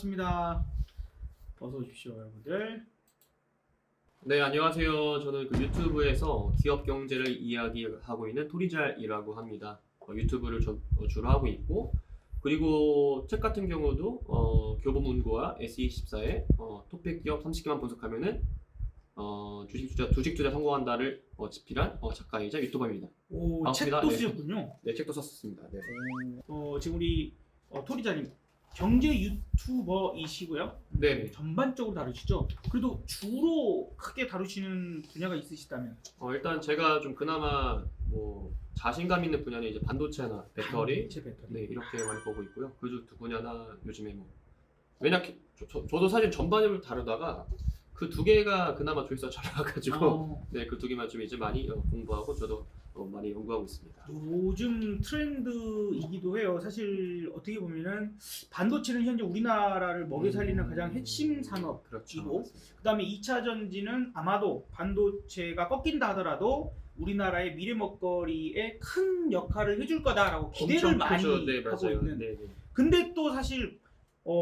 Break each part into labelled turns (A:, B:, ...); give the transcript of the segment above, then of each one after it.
A: 반갑습니다. 어서 오십시오, 여러분들.
B: 네, 안녕하세요. 저는 그 유튜브에서 기업 경제를 이야기하고 있는 토리잘이라고 합니다. 유튜브를 주로 하고 있고, 그리고 책 같은 경우도 교보문고와 SE24의 토픽 기업 30개만 분석하면은 주식 투자 성공한다를 집필한 작가이자 유튜버입니다.
A: 오,
B: 반갑습니다.
A: 책도
B: 네.
A: 쓰셨군요.
B: 네, 책도 썼습니다. 네.
A: 지금 우리 토리자님 경제 유튜버이시고요.
B: 네.
A: 전반적으로 다루시죠. 그래도 주로 크게 다루시는 분야가 있으시다면?
B: 일단 제가 좀 그나마 뭐 자신감 있는 분야는 이제 반도체나 배터리,
A: 배터리.
B: 네, 이렇게 많이 보고 있고요. 그 두 분야나 요즘에 뭐 저도 사실 전반을 다루다가 그 두 개가 그나마 조회수가 잘 나와가지고 네, 그 두 개만 좀 이제 많이 공부하고 저도 많이 연구하고 있습니다.
A: 요즘 트렌드이기도 해요. 사실 어떻게 보면은 반도체는 현재 우리나라를 먹여 살리는 가장 핵심 산업이고,
B: 그렇죠.
A: 그다음에 2차 전지는 아마도 반도체가 꺾인다 하더라도 우리나라의 미래 먹거리에 큰 역할을 해줄 거다라고 기대를 많이
B: 네,
A: 하고
B: 맞아요.
A: 있는.
B: 네.
A: 근데 또 사실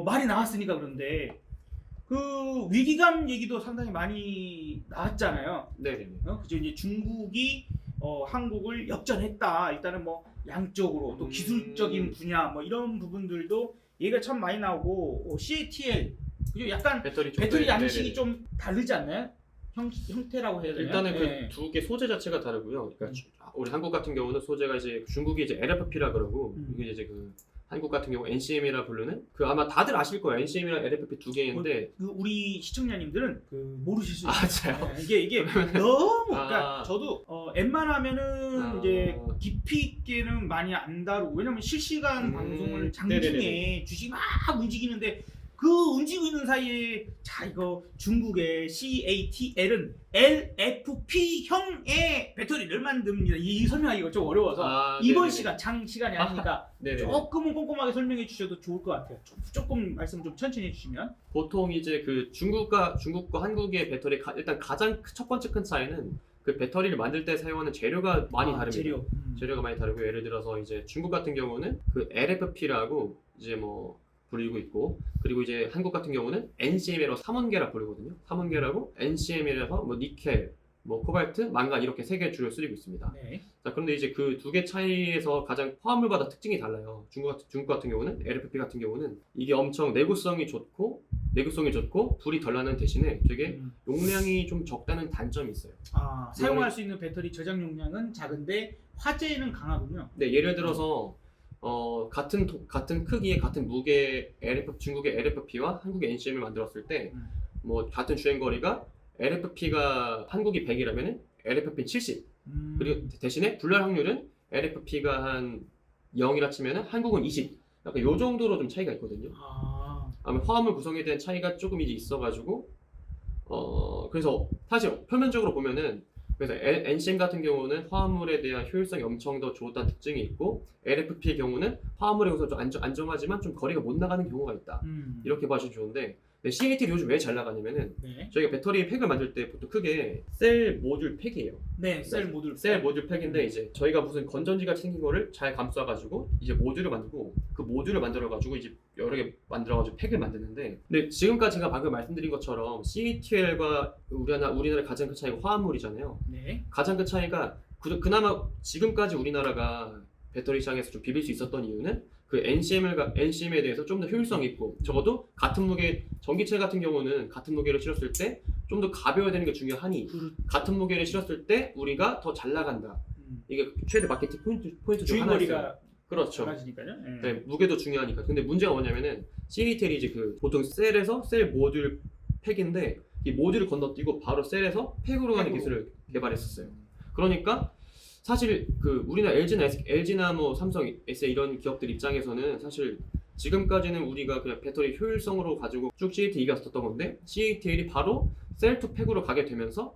A: 말이 나왔으니까 그런데 그 위기감 얘기도 상당히 많이 나왔잖아요.
B: 네.
A: 그죠? 이제 중국이 한국을 역전했다. 일단은 뭐 양적으로 또 기술적인 분야 뭐 이런 부분들도 얘기가 참 많이 나오고 CATL 그죠? 약간
B: 배터리
A: 양식이 좀 다르지 않나요? 형태라고 해야 되나요?
B: 일단은
A: 네.
B: 그 두 개 소재 자체가 다르고요. 그러니까 우리 한국 같은 경우는 소재가 이제 중국이 이제 LFP라 그러고 이게 이제 그 한국 같은 경우 NCM이라 부르는 그 아마 다들 아실 거예요. NCM이랑 LFP 두 개인데
A: 그 우리 시청자님들은 모르실 수 있어요.
B: 맞아요.
A: 네, 이게 너무 그러니까 저도 웬만하면은 이제 깊이 있게는 많이 안 다루고 왜냐면 실시간 방송을 장중에 주식이 막 움직이는데 그 움직이고 있는 사이에 자 이거 중국의 CATL은 LFP형의 배터리를 만듭니다. 이 설명하기가 좀 어려워서 이번 시간이 아니니까 조금은 꼼꼼하게 설명해 주셔도 좋을 것 같아요. 조금 말씀 좀 천천히 해주시면.
B: 보통 이제 그 중국과 한국의 배터리 일단 가장 첫 번째 큰 차이는 그 배터리를 만들 때 사용하는 재료가 많이 다릅니다. 재료가 많이 다르고 예를 들어서 이제 중국 같은 경우는 그 LFP라고 이제 뭐 불리고 있고 그리고 이제 한국 같은 경우는 NCM이라고 삼원계라 부르거든요. 삼원계라고 NCM이라서 뭐 니켈, 뭐 코발트, 망간 이렇게 세 개 주로 쓰이고 있습니다.
A: 네.
B: 자, 그런데 이제 그 두 개 차이에서 가장 화합물마다 특징이 달라요. 중국 같은 경우는 LFP 같은 경우는 이게 엄청 내구성이 좋고 불이 덜 나는 대신에 되게 용량이 좀 적다는 단점이 있어요.
A: 사용할 수 있는 배터리 저장 용량은 작은데 화재는 강하군요.
B: 네, 예를 들어서 같은 크기의 같은 무게 중국의 LFP와 한국의 NCM을 만들었을 때 뭐 같은 주행 거리가 LFP가 한국이 100이라면 LFP는 70. 그리고 대신에 불날 확률은 LFP가 한 0이라 치면은 한국은 20. 약간 요 정도로 좀 차이가 있거든요. 아마 화합물 구성에 대한 차이가 조금 이제 있어가지고 그래서 사실 표면적으로 보면은 그래서 NCM 같은 경우는 화합물에 대한 효율성이 엄청 더 좋다는 특징이 있고 LFP의 경우는 화합물에 의해서 좀 안정하지만 좀 거리가 못 나가는 경우가 있다. 이렇게 봐주면 좋은데 CATL이 요즘 왜 잘 나가냐면은 저희가 배터리 팩을 만들 때 보통 크게 셀 모듈 팩이에요.
A: 네, 셀 모듈
B: 팩인데 이제 저희가 무슨 건전지가 생긴 거를 잘 감싸가지고 이제 모듈을 만들고 그 모듈을 만들어가지고 이제 여러 개 만들어가지고 팩을 만드는데 근데 지금까지 제가 방금 말씀드린 것처럼 CATL과 우리나라의 가장 큰 차이가 화합물이잖아요.
A: 네.
B: 가장 큰 차이가 그나마 지금까지 우리나라가 배터리 시장에서 좀 비빌 수 있었던 이유는 그 NCM에 대해서 좀 더 효율성 있고 적어도 같은 무게 전기체 같은 경우는 같은 무게를 실었을 때 좀 더 가벼워야 되는 게 중요하니 같은 무게를 실었을 때 우리가 더 잘 나간다. 이게 최대 마케팅 포인트 중 하나였어요. 그렇죠. 네, 무게도 중요하니까. 근데 문제가 뭐냐면은 CATL이 이제 그 보통 셀에서 셀 모듈 팩인데 이 모듈을 건너뛰고 바로 셀에서 팩으로 가는 기술을 개발했었어요. 그러니까 사실 그 우리나라 LG나 뭐 삼성, SK 이런 기업들 입장에서는 사실 지금까지는 우리가 그냥 배터리 효율성으로 가지고 쭉 CATL 이겼었던 건데 CATL이 바로 셀2 팩으로 가게 되면서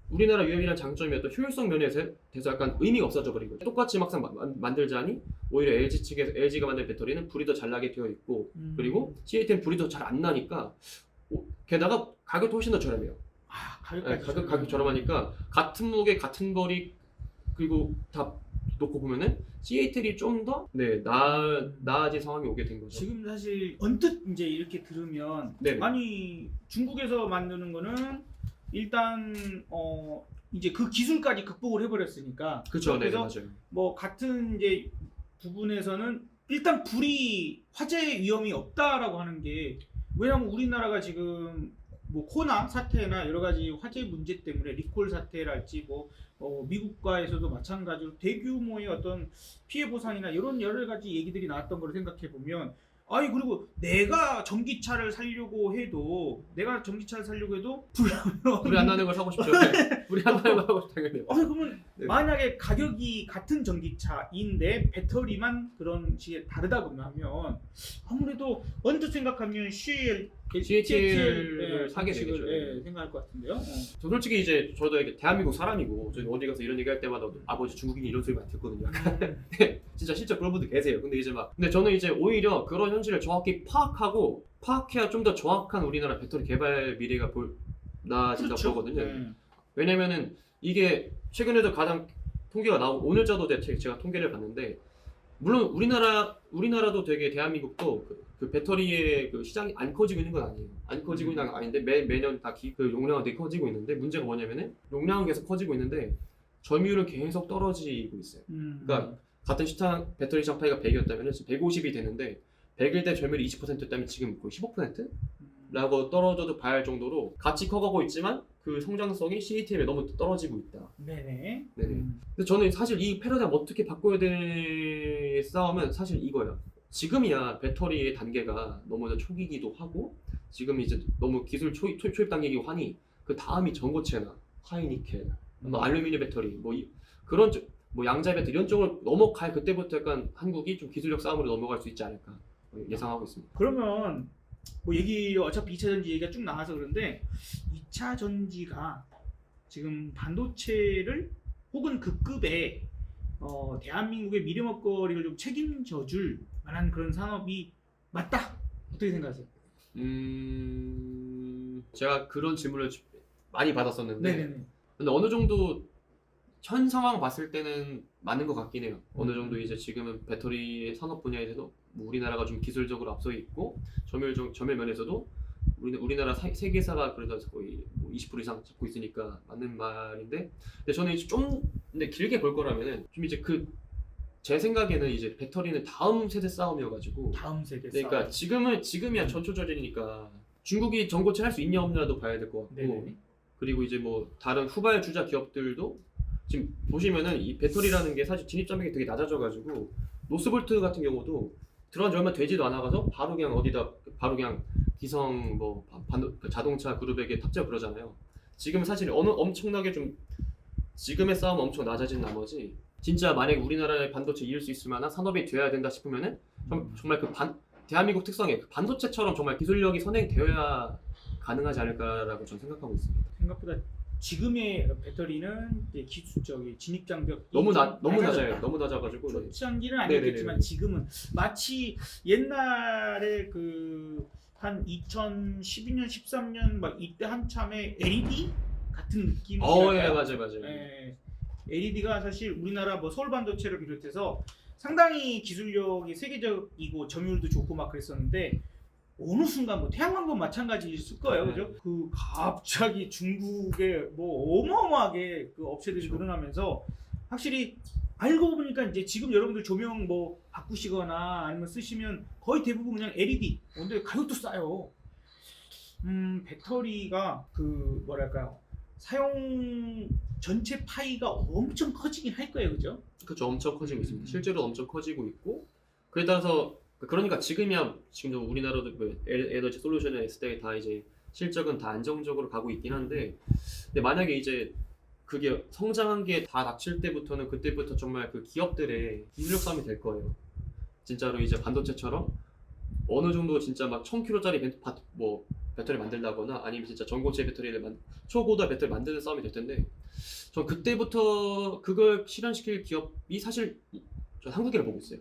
B: 우리나라 유일한 장점이었던 효율성 면에서 약간 의미가 없어져 버린 거죠. 똑같이 막상 만들자니 오히려 LG가 만든 배터리는 불이 더 잘 나게 되어 있고 그리고 CATL은 불이 더 잘 안 나니까 게다가 가격도 훨씬 더 저렴해요.
A: 가격
B: 저렴하니까 같은 무게 같은 거리 그리고 다 놓고 보면은 시애틀이 좀 더 나아진 상황이 오게 된 거죠.
A: 지금 사실 언뜻 이제 이렇게 들으면
B: 네네.
A: 아니 중국에서 만드는 거는 일단 이제 그 기술까지 극복을 해버렸으니까
B: 그렇죠. 네,
A: 그래서
B: 맞아요.
A: 뭐 같은 이제 부분에서는 일단 불이 화재 위험이 없다라고 하는 게 왜냐하면 우리나라가 지금 뭐 코나 사태나 여러 가지 화재 문제 때문에 리콜 사태랄지 뭐 미국과에서도 마찬가지로 대규모의 어떤 피해 보상이나 이런 여러 가지 얘기들이 나왔던 걸 생각해 보면 아니 그리고 내가 전기차를 살려고 해도
B: 불이 안 나는 걸 사고 싶죠. 네. 불이 안 나는 걸 하고 싶다는데요.
A: 그러면
B: 네.
A: 만약에 가격이 같은 전기차인데 배터리만 그런 식의 다르다고 하면 아무래도 언뜻 생각하면 CATL
B: 사게 되겠죠.
A: 생각할 것 같은데요.
B: 저 솔직히 이제 저도 이렇게 대한민국 사람이고 저희 어디 가서 이런 얘기할 때마다 아버지 중국인 이런 소리 많이 듣거든요. 진짜 실제 그런 분들 계세요. 근데 저는 이제 오히려 그런 현실을 정확히 파악해야 좀 더 정확한 우리나라 배터리 개발 미래가 나아진다고
A: 그렇죠.
B: 보거든요. 왜냐면은 이게 최근에도 가장 통계가 나오고 오늘자도 제가 통계를 봤는데 물론 우리나라도 되게 대한민국도 그 배터리의 그 시장이 안 커지고 있는 건 아니에요. 안 커지고 있는 건 아닌데 매년 다 그 용량은 되게 커지고 있는데 문제가 뭐냐면은 용량은 계속 커지고 있는데 점유율은 계속 떨어지고 있어요. 그러니까 같은 시장 배터리 시장 파이가 100이었다면 지금 150이 되는데 100일 때 점유율이 20%였다면 지금 거의 15%? 라고 떨어져도 봐야 할 정도로 같이 커가고 있지만 그 성장성이 CATL에 너무 떨어지고 있다.
A: 네네.
B: 근데 저는 사실 이 패러다임 어떻게 바꿔야 될 싸움은 사실 이거예요. 지금이야 배터리의 단계가 너무 초기기도 하고 지금 이제 너무 기술 초입 단계이고 하니 그 다음이 전고체나 하이니켈, 뭐 알루미늄 배터리, 그런 뭐 양자 배터리 이런 쪽으로 넘어갈 그때부터 약간 한국이 좀 기술력 싸움으로 넘어갈 수 있지 않을까 예상하고 있습니다.
A: 그러면 뭐 어차피 2차 전지 얘기가 쭉 나와서 그런데 2차 전지가 지금 반도체를 혹은 그 급의 대한민국의 미래 먹거리를 좀 책임져 줄 만한 그런 산업이 맞다. 어떻게 생각하세요?
B: 제가 그런 질문을 많이 받았었는데
A: 네네네.
B: 근데 어느 정도 현 상황 봤을 때는 맞는 것 같긴 해요. 어느 정도 이제 지금은 배터리 산업 분야에서도 뭐 우리나라가 좀 기술적으로 앞서 있고 점유율 면에서도 우리나라 세계사가 그래도 거의 뭐 20% 이상 잡고 있으니까 맞는 말인데 근데 저는 이제 근데 길게 볼 거라면은 좀 이제 제 생각에는 이제 배터리는 다음 세대 싸움이어가지고
A: 다음 세대
B: 그러니까 지금이야 전초전이니까 중국이 전고체 할 수 있냐 없냐도 봐야 될 것 같고
A: 네네.
B: 그리고 이제 뭐 다른 후발 주자 기업들도 지금 보시면은 이 배터리라는 게 사실 진입 장벽이 되게 낮아져가지고 노스볼트 같은 경우도 들어간 지 얼마 되지도 않아가서 바로 그냥 기성 자동차 그룹에게 탑재하고 그러잖아요. 지금 사실 엄청나게 좀 지금의 싸움은 엄청 낮아진 나머지 진짜 만약에 우리나라의 반도체 이을 수 있을 만한 산업이 되어야 된다 싶으면은 정말 대한민국 특성의 반도체처럼 정말 기술력이 선행되어야 가능하지 않을까라고 저는 생각하고 있습니다.
A: 생각보다 지금의 배터리는 이제 기술적인 진입 장벽이
B: 너무 낮아요. 너무 낮아가지고
A: 초창기는 아니겠지만 지금은 마치 옛날에 한 2012년, 13년 막 이때 한참에 LED 같은 느낌이랄까요?
B: 예, 맞아요.
A: LED가 사실 우리나라 뭐 서울 반도체를 비롯해서 상당히 기술력이 세계적이고 점유율도 좋고 막 그랬었는데 어느 순간 뭐 태양광도 마찬가지일 거예요, 그죠? 갑자기 중국에 뭐 어마어마하게 그 업체들이 늘어나면서 확실히 알고 보니까 이제 지금 여러분들 조명 뭐 바꾸시거나 아니면 쓰시면 거의 대부분 그냥 LED. 근데 가격도 싸요. 배터리가 뭐랄까요? 사용 전체 파이가 엄청 커지긴 할 거예요, 그죠?
B: 그렇죠. 엄청 커지고 있습니다. 실제로 엄청 커지고 있고 그에 따라서 그러니까 지금도 우리나라도 에너지 솔루션에 했을 때 다 이제 실적은 다 안정적으로 가고 있긴 한데 근데 만약에 이제 그게 성장한 게 다 닥칠 때부터는 그때부터 정말 그 기업들의 기술력 싸움이 될 거예요. 진짜로 이제 반도체처럼 어느 정도 진짜 막 1000kg짜리 배터리 만들다거나 아니면 진짜 전고체 배터리를 초고도 배터리 만드는 싸움이 될 텐데 전 그때부터 그걸 실현시킬 기업이 사실 전 한국이라 보고 있어요.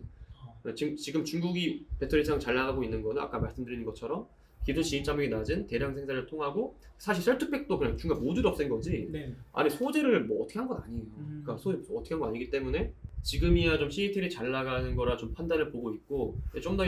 B: 지금 중국이 배터리 시장 잘 나가고 있는 거는 아까 말씀드린 것처럼 기존 진입 장벽이 낮은 대량 생산을 통하고 사실 셀투백도 그냥 중간 모듈 없앤 거지
A: 네.
B: 안에 소재를 뭐 어떻게 한 건 아니에요. 그러니까 소재 어떻게 한 건 아니기 때문에 지금이야 좀 CATL이 잘 나가는 거라 좀 판단을 보고 있고 좀 더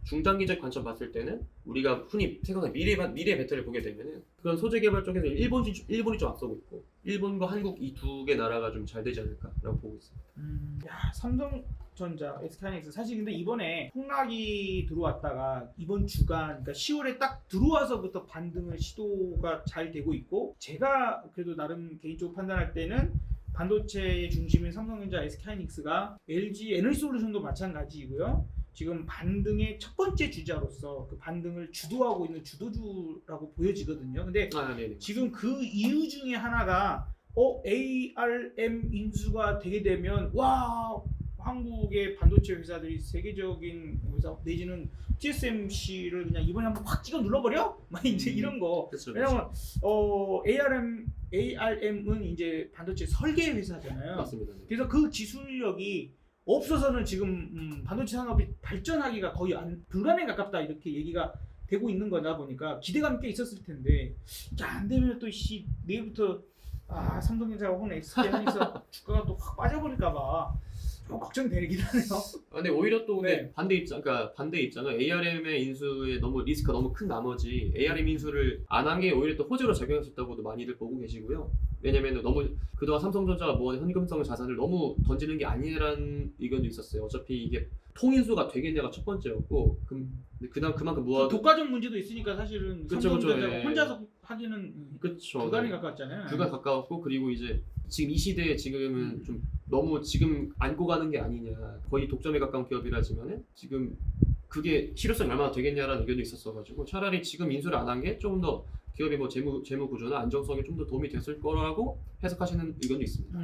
B: 중장기적 관점 봤을 때는 우리가 흔히 생각하는 미래 배터리를 보게 되면은 그런 소재 개발 쪽에서 일본이 좀 앞서고 있고 일본과 한국 이 두 개 나라가 좀 잘 되지 않을까라고 보고 있습니다.
A: 야, 삼성전자, SK하이닉스 사실 근데 이번에 폭락이 들어왔다가 이번 주간 그러니까 10월에 딱 들어와서부터 반등을 시도가 잘 되고 있고 제가 그래도 나름 개인적으로 판단할 때는 반도체의 중심인 삼성전자, SK하이닉스가 LG 에너지솔루션도 마찬가지이고요. 지금 반등의 첫 번째 주자로서 그 반등을 주도하고 있는 주도주라고 보여지거든요. 근데
B: 네네.
A: 지금 그 이유 중에 하나가 ARM 인수가 되게 되면 와 한국의 반도체 회사들이 세계적인 회사 내지는 TSMC를 그냥 이번에 한번 확 찍어 눌러버려? 막 이제 이런 거.
B: 그렇죠.
A: 왜냐면 ARM은 이제 반도체 설계 회사잖아요.
B: 맞습니다. 네.
A: 그래서 그 기술력이 없어서는 지금 반도체 산업이 발전하기가 거의 불가능에 가깝다 이렇게 얘기가 되고 있는 거다 보니까 기대감이 꽤 있었을 텐데 이게 안 되면 또 내일부터 삼성전자가 혹은 SK하이닉스 주가가 또 확 빠져버릴까봐 좀 걱정이 되긴 하네요.
B: 근데 오히려 또
A: 네.
B: 반대 입장은 ARM의 인수에 너무 리스크가 너무 큰 나머지 ARM 인수를 안 한 게 오히려 또 호재로 작용할 수 있다고도 많이들 보고 계시고요. 왜냐면 너무 그동안 삼성전자가 뭐 현금성 자산을 너무 던지는 게 아니라는 의견도 있었어요. 어차피 이게 통인수가 되겠냐가 첫 번째였고 그다음 그만큼
A: 독과점 문제도 있으니까 사실은 삼성전자가
B: 예.
A: 혼자서 하기는
B: 그쵸.
A: 불가능에 가깝잖아요.
B: 불가 가까웠고 그리고 이제 지금 이 시대에 지금은 좀 너무 지금 안고 가는 게 아니냐 거의 독점에 가까운 기업이라지만은 지금 그게 실효성이 얼마나 되겠냐라는 의견도 있었어가지고 차라리 지금 인수를 안 한 게 조금 더 기업이 뭐 재무 구조나 안정성에 좀 더 도움이 됐을 거라고 해석하시는 의견도 있습니다.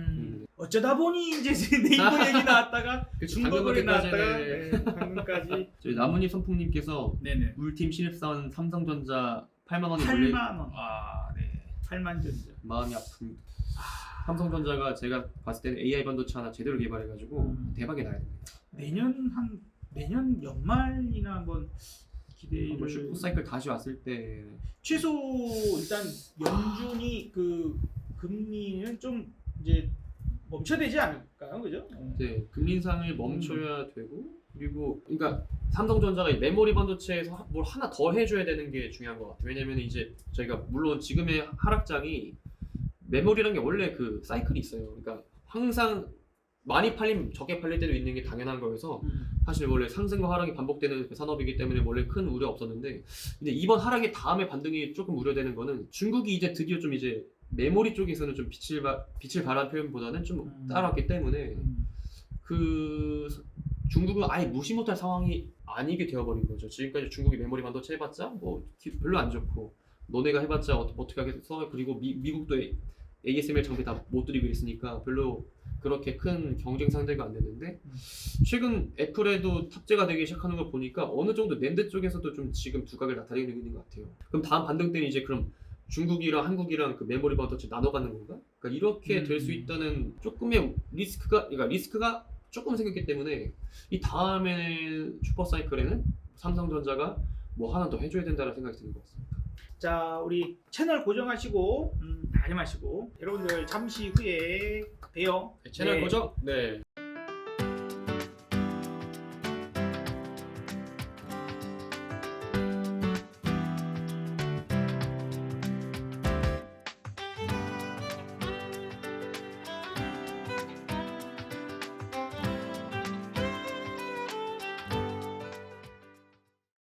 A: 어쩌다 보니 이제 네이버 얘기 나왔다가 중국어리 나왔다가
B: 네.
A: 방금까지
B: 저희 나뭇잎 선풍님께서
A: 네네
B: 울팀 신입사원 삼성전자 8만 원이
A: 8만 원.
B: 네.
A: 8만 전자.
B: 마음이 아픕니다. 삼성전자가 제가 봤을 때는 AI 반도체 하나 제대로 개발해가지고 대박이 나야 됩니다.
A: 내년 연말이나 한번 기대를
B: 슈퍼사이클 다시 왔을 때
A: 최소 일단 연준이 그 금리는 좀 이제 멈춰야 되지 않을까요, 그죠?
B: 이제 금리 인상을 멈춰야 되고 그리고 그러니까 삼성전자가 이 메모리 반도체에서 뭘 하나 더 해줘야 되는 게 중요한 것 같아요. 왜냐면 이제 저희가 물론 지금의 하락장이 메모리라는 게 원래 그 사이클이 있어요. 그러니까 항상 많이 팔림 적게 팔릴 때도 있는 게 당연한 거여서 사실 원래 상승과 하락이 반복되는 그 산업이기 때문에 원래 큰 우려 없었는데 근데 이번 하락의 다음에 반등이 조금 우려되는 거는 중국이 이제 드디어 좀 이제 메모리 쪽에서는 좀 빛을 발한 표현보다는 좀 따라왔기 때문에 그 중국은 아예 무시 못할 상황이 아니게 되어버린 거죠. 지금까지 중국이 메모리 반도체 해봤자 뭐 별로 안 좋고 너네가 해봤자 어떻게 하겠어. 그리고 미국도 ASML 장비 다 못 들이고 있으니까 별로 그렇게 큰 경쟁 상대가 안 되는데 최근 애플에도 탑재가 되기 시작하는 걸 보니까 어느 정도 낸드 쪽에서도 좀 지금 두각을 나타내고 있는 것 같아요. 그럼 다음 반등 때는 이제 그럼 중국이랑 한국이랑 그 메모리 반도체 나눠가는 건가? 그러니까 이렇게 될 수 있다는 조금의 리스크가 조금 생겼기 때문에 이 다음에 슈퍼사이클에는 삼성전자가 뭐 하나 더 해줘야 된다는 생각이 드는 것 같습니다.
A: 자, 우리 채널 고정하시고 다짐하시고 여러분들 잠시 후에 봬요.
B: 채널
A: 네.
B: 고정? 네.